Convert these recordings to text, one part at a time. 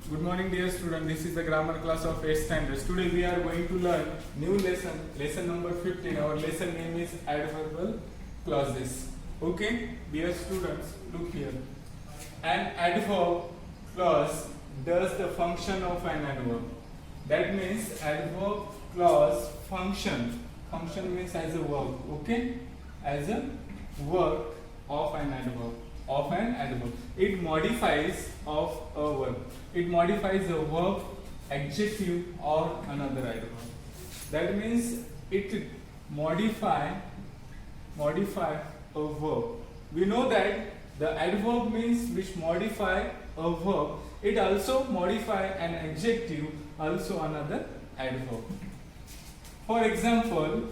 Good morning, dear student. This is the grammar class of 8th standard. Today we are going to learn new lesson number 15. Our lesson name is adverbial clauses. Okay, dear students, look here. An adverb clause does the function of an adverb. That means adverb clause function. Function means as a verb. Okay, as a work of an adverb. It modifies of a verb. It modifies a verb, adjective, or another adverb. That means it modify a verb. We know that the adverb means which modify a verb. It also modify an adjective, also another adverb. For example,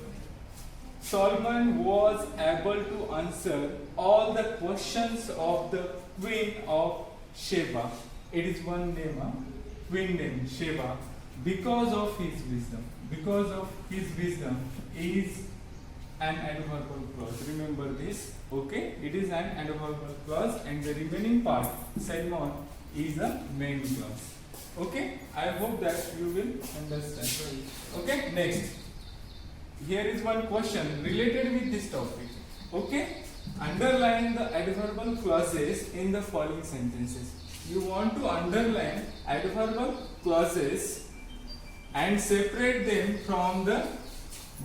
Solomon was able to answer all the questions of the Queen of Sheba. It is one name, queen named Sheba, because of his wisdom. Because of his wisdom is an adverbial clause. Remember this, okay? It is an adverbial clause, and the remaining part, Solomon, is a main clause. Okay? I hope that you will understand. Okay? Next. Here is one question related with this topic. Okay? Underline the adverbial clauses in the following sentences. You want to underline adverbial clauses and separate them from the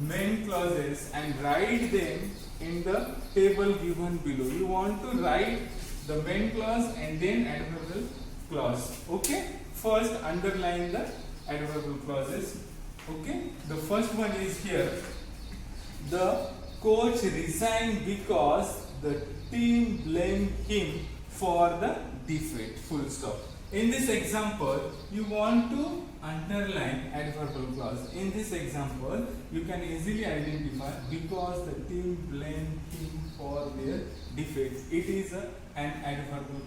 main clauses and write them in the table given below. You want to write the main clause and then adverbial clause. Okay? First, underline the adverbial clauses. Okay, the first one is here. The coach resigned because the team blamed him for the defeat. Full stop. In this example, you want to underline adverbial clause. In this example, you can easily identify because the team blamed him for their defeat. It is an adverbial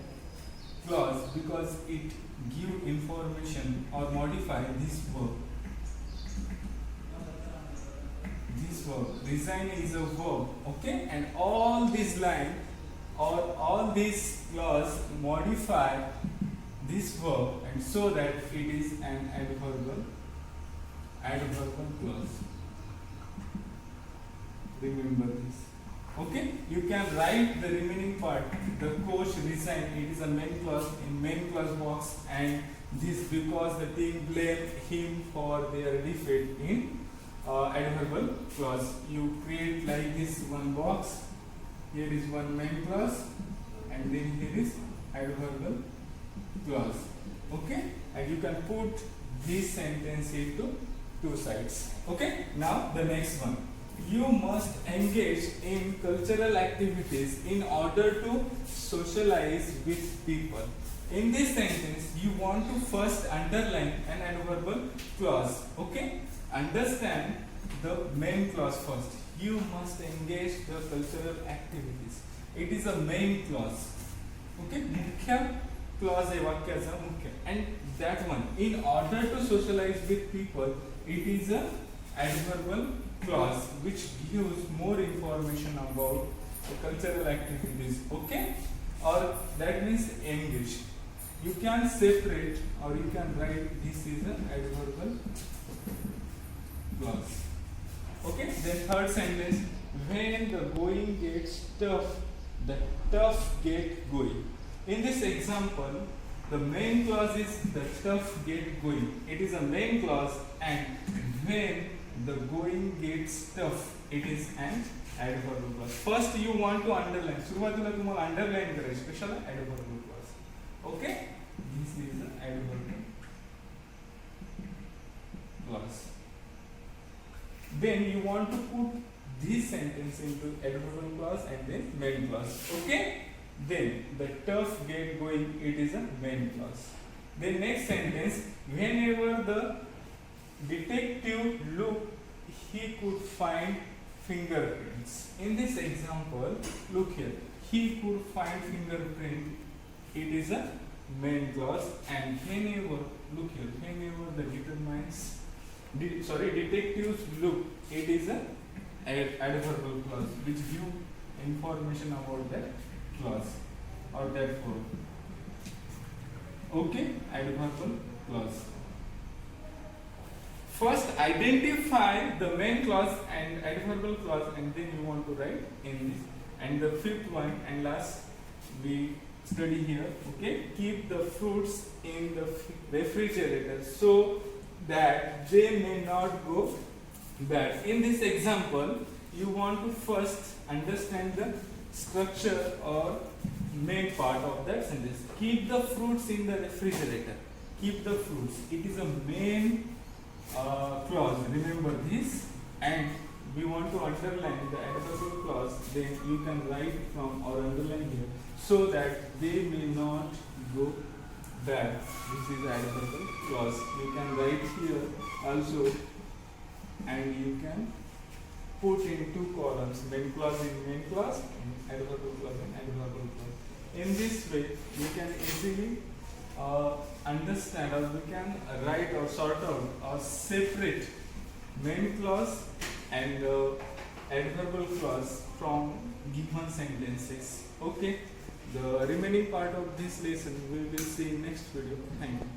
clause because it gives information or modify this verb. This verb, resign is a verb, okay, and all this line or all this clause modify this verb, and so that it is an adverbial clause. Remember this. Okay, you can write the remaining part. The coach resigned, it is a main clause in main clause box, and this because the team blamed him for their defeat in adverbial clause. You create like this one box. Here is one main clause, and then here is adverbial clause. Okay, and you can put this sentence into two sides. Okay, now the next one. You must engage in cultural activities in order to socialize with people. In this sentence, you want to first underline an adverbial clause. Okay, understand the main clause first. You must engage the cultural activities. It is a main clause. Okay, मुख्य clause है वाक्याचा मुख्य, and that one in order to socialize with people, it is a adverbial clause which gives more information about the cultural activities. Okay, or that means engage. You can separate or you can write this is an adverbial clause. Okay, then third sentence, when the going gets tough, the tough get going. In this example, the main clause is the tough get going. It is a main clause, and when the going gets tough, it is an adverbial clause. First you want to underline. सुरुवातीला तुम्हाला underline करायची. कशाला? Adverbial clause. Okay? This is an adverbial clause. Then you want to put this sentence into adverbial clause and then main clause. Okay? Then the tough get going, it is a main clause. The next sentence, whenever the detective looked, he could find fingerprints. In this example, look here, he could find fingerprint. It is a main clause, and whenever, look here, whenever the detectives look, it is a adverbial clause which give information about that clause or that verb. Okay, adverbial clause. First, identify the main clause and adverbial clause, and then you want to write in this. And the fifth one and last, we study here. Okay, keep the fruits in the refrigerator so that they may not go bad. In this example, you want to first understand the structure or main part of that sentence. Keep the fruits in the refrigerator. Keep the fruits. It is a main clause. Remember this, and we want to underline the adverbial clause. Then you can write from or underline here so that they may not go bad. This is the adverbial clause. You can write here also, and you can put in two columns: main clause in main clause and adverbial clause in adverbial clause. In this way, you can easily understand, or we can write or sort out or separate main clause and adverbial clause from given sentences. Okay, the remaining part of this lesson we will see in next video. Thank you.